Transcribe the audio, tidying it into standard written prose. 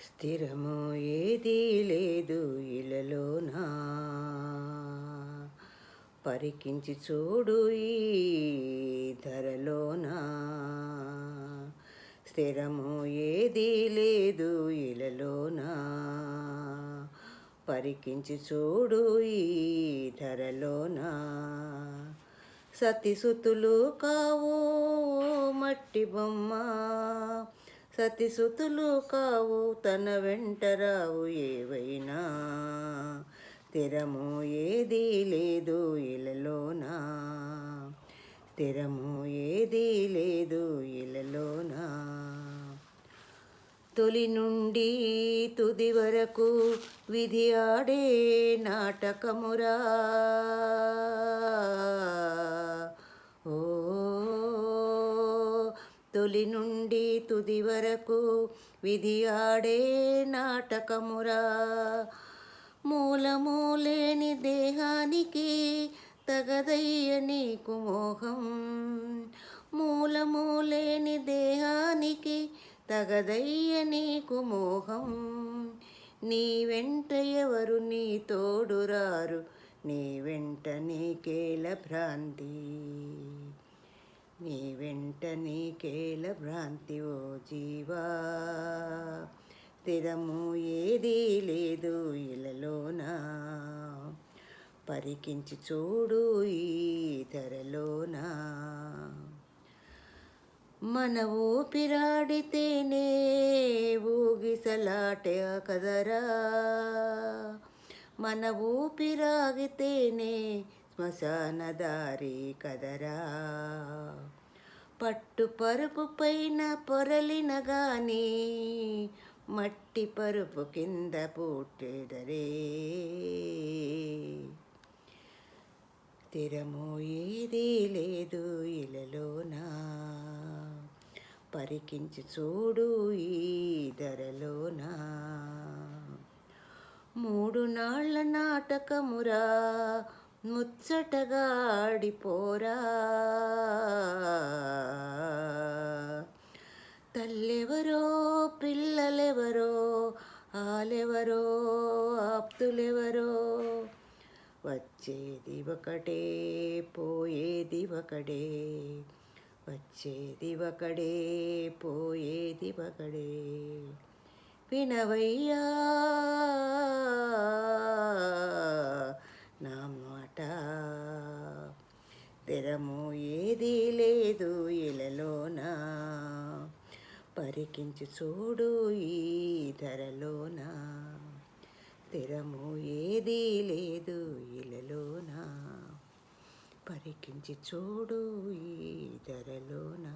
స్థిరము ఏదీ లేదు ఇలలోనా, పరికించి చూడు ఈ ధరలోనా. స్థిరము ఏదీ లేదు ఇలలోనా, పరికించి చూడు ఈ ధరలోనా. సతిసుతులు కావు మట్టి బొమ్మ, సతిసుతులు కావు తన వెంట రావు ఏవైనా. స్థిరము ఏదీ లేదు ఇలలోనా, స్థిరము ఏదీ లేదు ఇలలోనా. తొలి నుండి తుది వరకు విధి ఆడే నాటకమురా. ఓ తొలి నుండి తుది వరకు విధి ఆడే నాటకమురా. మూలము లేని దేహానికి తగదయ్య నీకు మోహం, మూలము లేని దేహానికి తగదయ్య నీకు మోహం. నీ వెంట ఎవరు నీ తోడురారు, నీ వెంట నీకేల భ్రాంతి, నీ వెంట నీకేల భ్రాంతి. ఓ జీవా, స్థిరము ఏదీ లేదు ఇలలోనా, పరికించి చూడు ఈ ధరలోనా. మన ఊపిరాడితేనే ఊగిసలాటే కదరా, మన ఊపిరాగితేనే శ్మశాన దారి కదరా. పట్టు పరుపు పైన పొరలిన గాని మట్టి పరుపు కింద పుట్టెదరే. స్థిరము ఏదీ లేదు ఇలలోనా, పరికించి చూడు ఈ ధరలోనా. మూడు నాళ్ళ నాటకమురా, ముచ్చటగా ఆడిపోరా. తల్లెవరో పిల్లలెవరో, ఆలెవరో ఆప్తులెవరో. వచ్చేది ఒకటే పోయేది ఒకడే, వచ్చేది ఒకడే పోయేది ఒకడే. వినవయ్యా నా మాట, స్థిరము ఏదీ లేదు ఇలలోనా, పరికించి చూడు ఈ ధరలోనా. స్థిరము ఏదీ లేదు ఇలలోనా, పరికించి చూడు ఈ ధరలోనా.